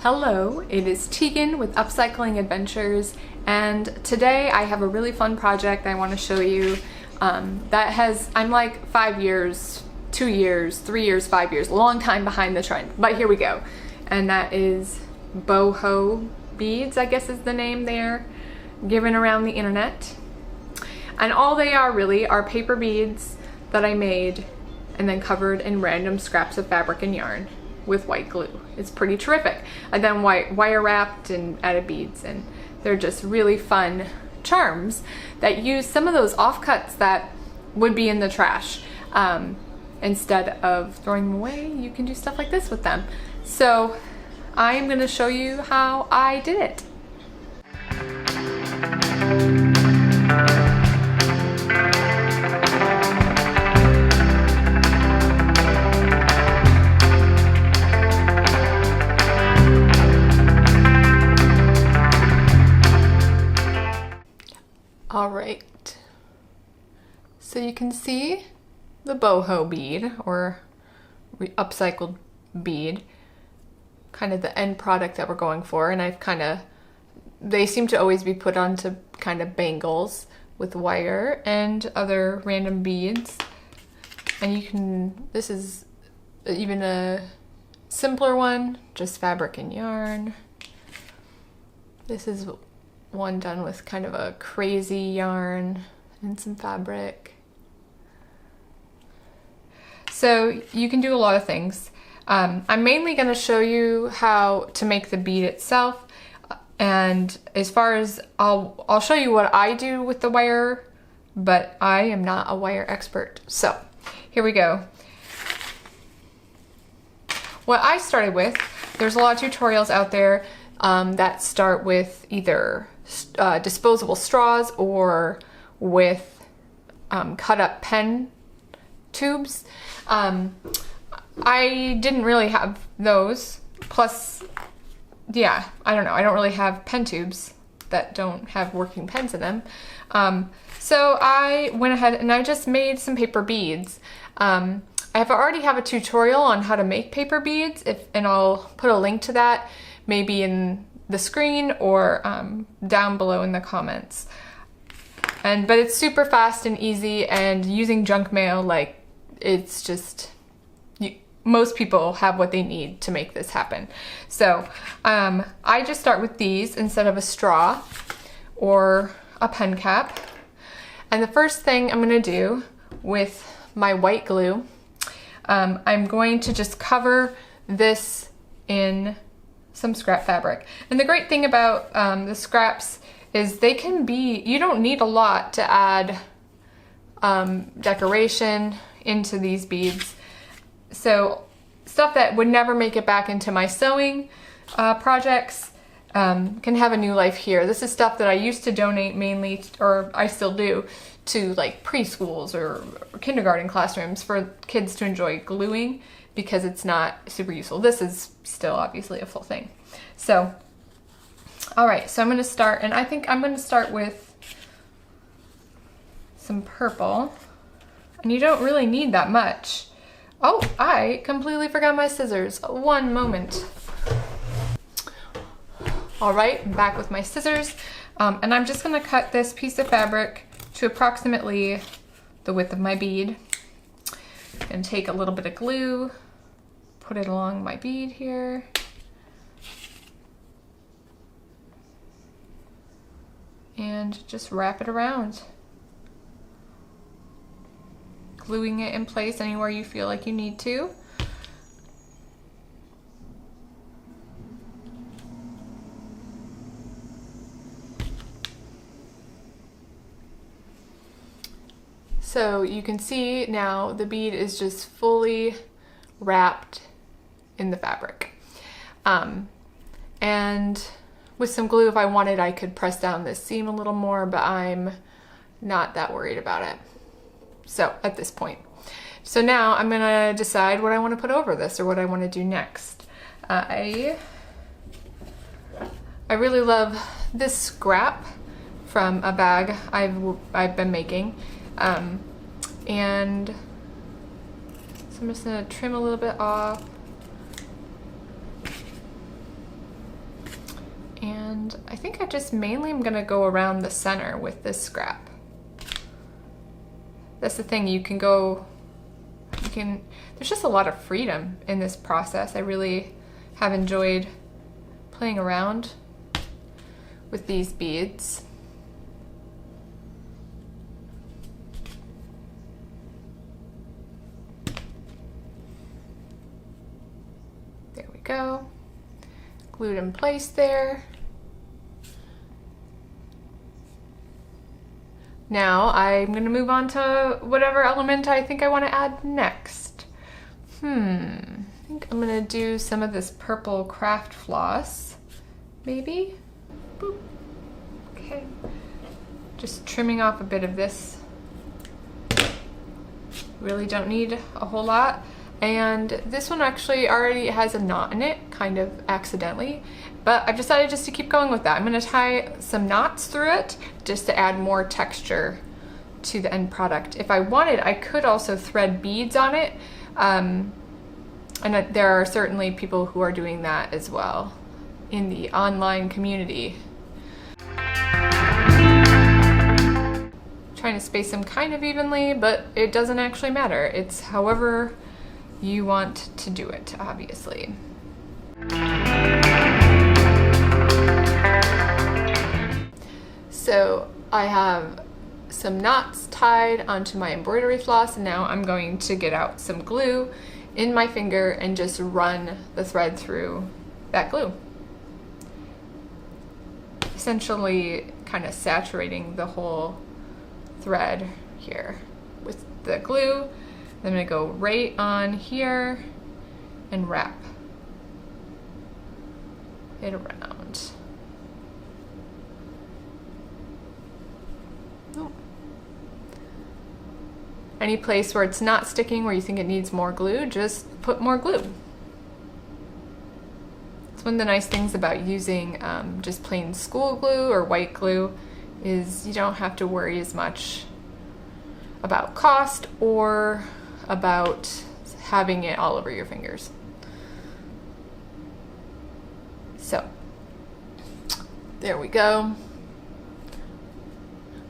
Hello, it is Tegan with Upcycling Adventures, and today I have a really fun project I want to show you I'm like 5 years, 2 years, 3 years, 5 years, a long time behind the trend, but here we go. And that is Boho beads, I guess is the name they're given around the internet. And all they are really are paper beads that I made and then covered in random scraps of fabric and yarn with white glue. It's pretty terrific. And then wire wrapped and added beads, and they're just really fun charms that use some of those offcuts that would be in the trash. Instead of throwing them away, you can do stuff like this with them. So I'm going to show you how I did it. All right, so you can see the boho bead or upcycled bead, kind of the end product that we're going for, and they seem to always be put onto kind of bangles with wire and other random beads. And this is even a simpler one, just fabric and yarn. This is one done with kind of a crazy yarn and some fabric. So you can do a lot of things. I'm mainly going to show you how to make the bead itself, and as far as I'll show you what I do with the wire, but I am not a wire expert. So here we go. What I started with, there's a lot of tutorials out there that start with either disposable straws or with cut up pen tubes. I didn't really have those. Plus, yeah, I don't know. I don't really have pen tubes that don't have working pens in them. So I went ahead and I just made some paper beads. I already have a tutorial on how to make paper beads, and I'll put a link to that maybe in the screen or down below in the comments. But it's super fast and easy, and using junk mail, like, it's just, most people have what they need to make this happen. So I just start with these instead of a straw or a pen cap. And the first thing I'm gonna do with my white glue, I'm going to just cover this in some scrap fabric. And the great thing about the scraps is they can be, you don't need a lot to add decoration into these beads. So stuff that would never make it back into my sewing projects can have a new life here. This is stuff that I used to donate mainly, or I still do, to like preschools or kindergarten classrooms for kids to enjoy gluing, because it's not super useful. This is still obviously a full thing. So, all right, so I'm gonna start, and I think I'm gonna start with some purple, and you don't really need that much. Oh, I completely forgot my scissors. One moment. All right, I'm back with my scissors, and I'm just gonna cut this piece of fabric to approximately the width of my bead, and take a little bit of glue, put it along my bead here. And just wrap it around. Gluing it in place anywhere you feel like you need to. So you can see now the bead is just fully wrapped in the fabric. And with some glue, if I wanted, I could press down this seam a little more, but I'm not that worried about it. So at this point. So now I'm gonna decide what I want to put over this, or what I want to do next. I really love this scrap from a bag I've been making. And so I'm just gonna trim a little bit off. And I think I just mainly am gonna go around the center with this scrap. That's the thing, there's just a lot of freedom in this process. I really have enjoyed playing around with these beads. There we go. Glued in place there. Now I'm gonna move on to whatever element I think I want to add next. I think I'm gonna do some of this purple craft floss, maybe? Boop. Okay. Just trimming off a bit of this. Really don't need a whole lot. And this one actually already has a knot in it, kind of accidentally, but I've decided just to keep going with that. I'm gonna tie some knots through it just to add more texture to the end product. If I wanted, I could also thread beads on it, and there are certainly people who are doing that as well in the online community. Trying to space them kind of evenly, but it doesn't actually matter. It's however you want to do it, obviously. So I have some knots tied onto my embroidery floss, and now I'm going to get out some glue in my finger and just run the thread through that glue. Essentially kind of saturating the whole thread here with the glue. I'm gonna go right on here and wrap it around. Oh. Any place where it's not sticking, where you think it needs more glue, just put more glue. It's one of the nice things about using just plain school glue or white glue is you don't have to worry as much about cost or about having it all over your fingers. So there we go.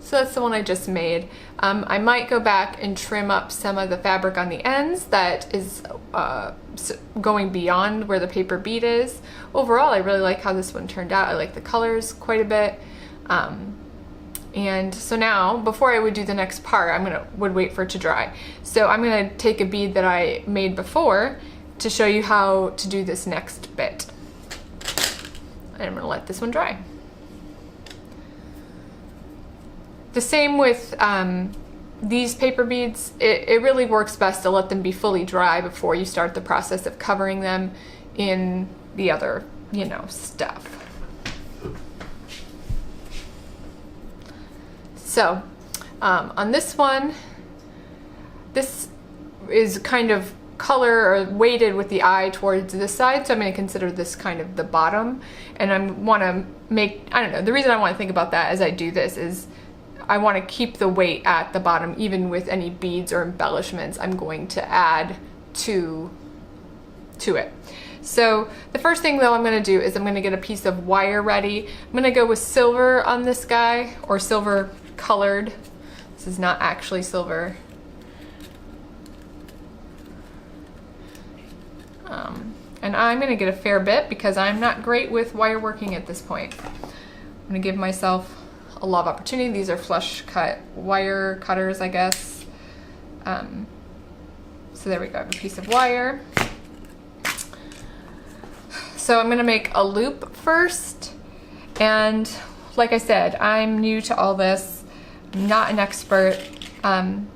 So that's the one I just made. I might go back and trim up some of the fabric on the ends that is going beyond where the paper bead is. Overall, I really like how this one turned out. I like the colors quite a bit. And so now, before I would do the next part, would wait for it to dry. So I'm gonna take a bead that I made before to show you how to do this next bit. And I'm gonna let this one dry. The same with these paper beads. It really works best to let them be fully dry before you start the process of covering them in the other, stuff. So on this one, this is kind of color or weighted with the eye towards this side, so I'm going to consider this kind of the bottom, and I want to make, I don't know, the reason I want to think about that as I do this is I want to keep the weight at the bottom even with any beads or embellishments I'm going to add to it. So the first thing though I'm going to do is I'm going to get a piece of wire ready. I'm going to go with silver on this guy, or silver colored. This is not actually silver. And I'm going to get a fair bit because I'm not great with wire working at this point. I'm going to give myself a love opportunity. These are flush cut wire cutters, I guess. So there we go, I have a piece of wire. So I'm going to make a loop first, and like I said, I'm new to all this. I'm not an expert, but I'm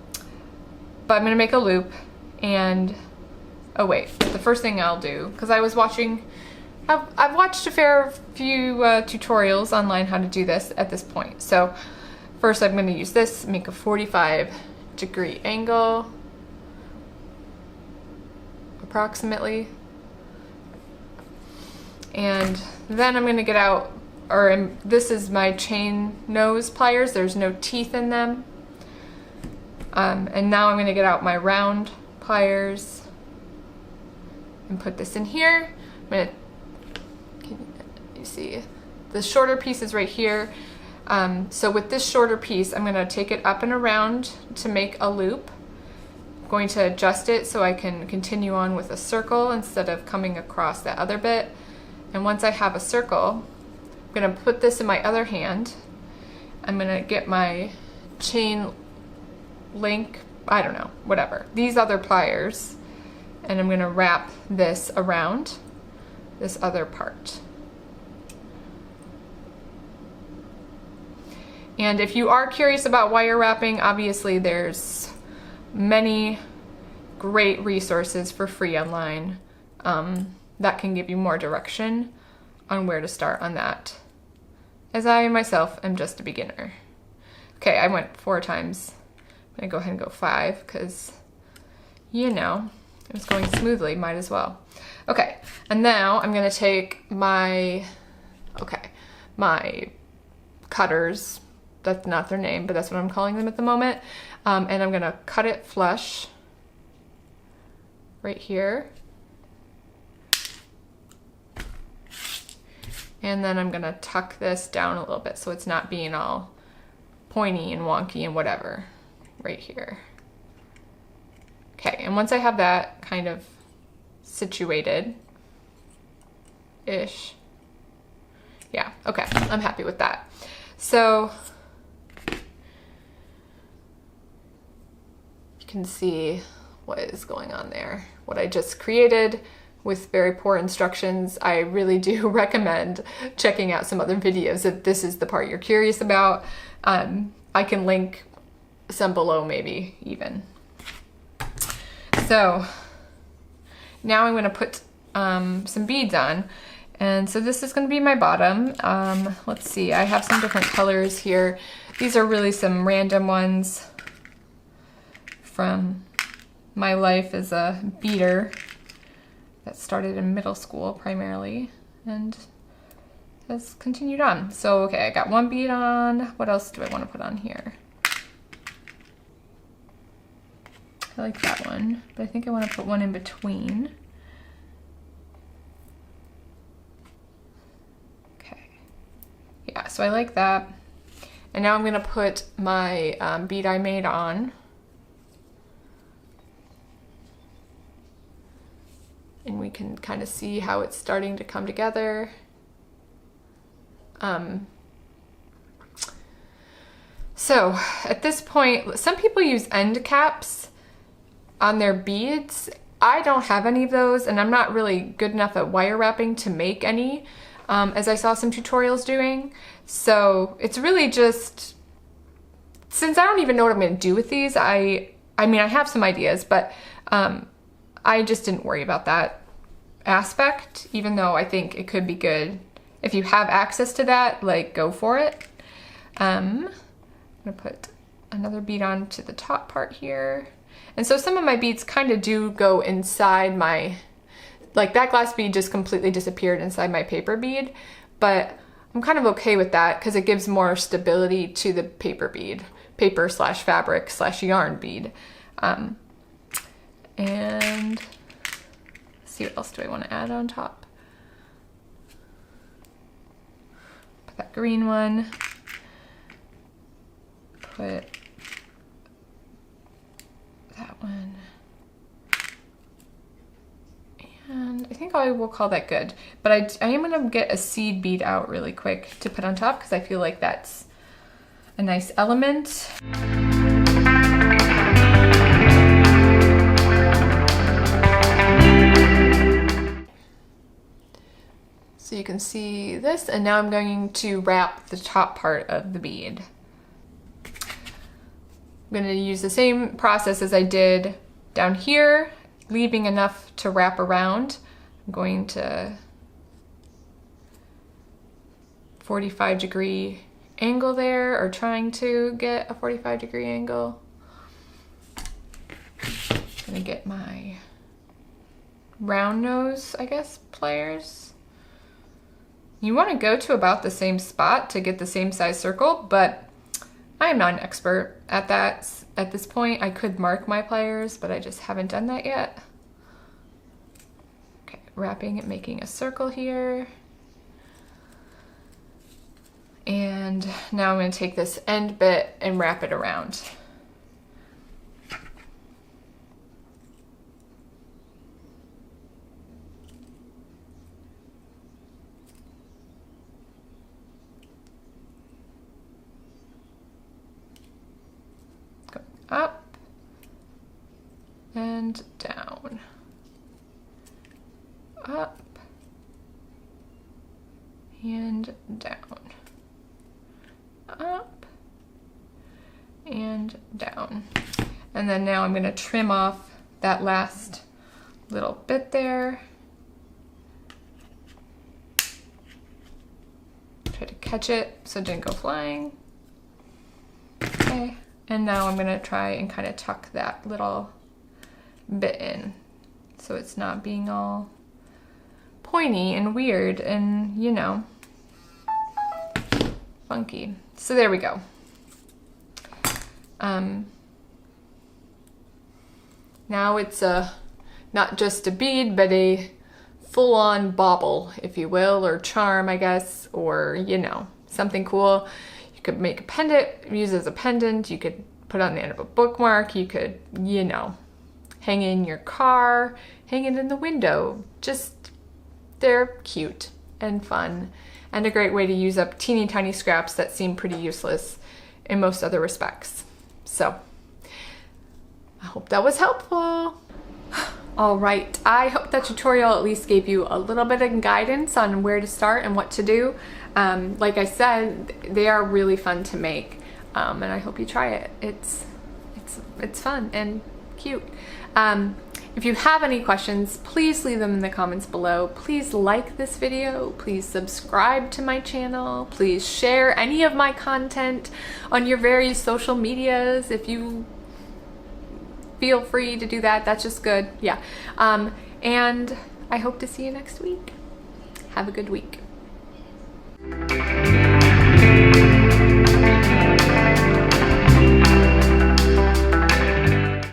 gonna make a loop. And oh wait, the first thing I'll do, because I was watching, I've watched a fair few tutorials online how to do this at this point. So first I'm gonna use this, make a 45-degree angle, approximately. And then I'm gonna get out, this is my chain nose pliers. There's no teeth in them. And now I'm gonna get out my round pliers and put this in here. You see the shorter piece is right here. So with this shorter piece, I'm gonna take it up and around to make a loop. I'm going to adjust it so I can continue on with a circle instead of coming across that other bit. And once I have a circle, I'm gonna put this in my other hand. I'm gonna get my chain link, I don't know, whatever, these other pliers, and I'm gonna wrap this around this other part. And if you are curious about wire wrapping, obviously there's many great resources for free online that can give you more direction on where to start on that, as I myself am just a beginner. Okay, I went 4 times. I'm gonna go ahead and go 5 because, you know, it was going smoothly, might as well. Okay, and now I'm gonna take my cutters, that's not their name, but that's what I'm calling them at the moment, and I'm gonna cut it flush right here. And then I'm gonna tuck this down a little bit so it's not being all pointy and wonky and whatever right here. Okay, and once I have that kind of situated-ish, yeah, okay, I'm happy with that. So you can see what is going on there, what I just created with very poor instructions. I really do recommend checking out some other videos if this is the part you're curious about. I can link some below maybe even. So now I'm gonna put some beads on. And so this is gonna be my bottom. Let's see, I have some different colors here. These are really some random ones from my life as a beader that started in middle school primarily and has continued on. So, okay, I got 1 bead on. What else do I want to put on here? I like that one, but I think I want to put one in between. Okay, yeah, so I like that. And now I'm gonna put my bead I made on. And we can kind of see how it's starting to come together. So at this point, some people use end caps on their beads. I don't have any of those, and I'm not really good enough at wire wrapping to make any, as I saw some tutorials doing. So it's really just, since I don't even know what I'm gonna do with these, I mean, I have some ideas, but I just didn't worry about that aspect, even though I think it could be good. If you have access to that, like, go for it. I'm gonna put another bead on to the top part here. And so some of my beads kind of do go inside my, like that glass bead just completely disappeared inside my paper bead, but I'm kind of okay with that because it gives more stability to the paper bead, paper/fabric/yarn bead. And let's see, what else do I want to add on top? Put that green one. Put that one. And I think I will call that good. But I am going to get a seed bead out really quick to put on top because I feel like that's a nice element. So you can see this, and now I'm going to wrap the top part of the bead. I'm going to use the same process as I did down here, leaving enough to wrap around. I'm going to 45-degree angle there, or trying to get a 45-degree angle. I'm going to get my round nose, I guess, pliers. You want to go to about the same spot to get the same size circle, but I am not an expert at that. At this point, I could mark my pliers, but I just haven't done that yet. Okay, wrapping it, making a circle here. And now I'm going to take this end bit and wrap it around. Go up and down. Up and down. Up and down. And then now I'm going to trim off that last little bit there. Try to catch it so it didn't go flying. Okay, and now I'm going to try and kind of tuck that little bit in so it's not being all pointy and weird and, you know, funky. So there we go. Now it's not just a bead, but a full-on bauble, if you will, or charm, I guess, or, you know, something cool. You could make a pendant, use as a pendant. You could put on the end of a bookmark. You could, you know, hang it in your car, hang it in the window. Just, they're cute and fun, and a great way to use up teeny tiny scraps that seem pretty useless in most other respects. So, I hope that was helpful. All right, I hope that tutorial at least gave you a little bit of guidance on where to start and what to do. Like I said, they are really fun to make, and I hope you try it. It's fun and cute. If you have any questions, please leave them in the comments below. Please like this video. Please subscribe to my channel. Please share any of my content on your various social medias if you feel free to do that. That's just good. Yeah. And I hope to see you next week. Have a good week.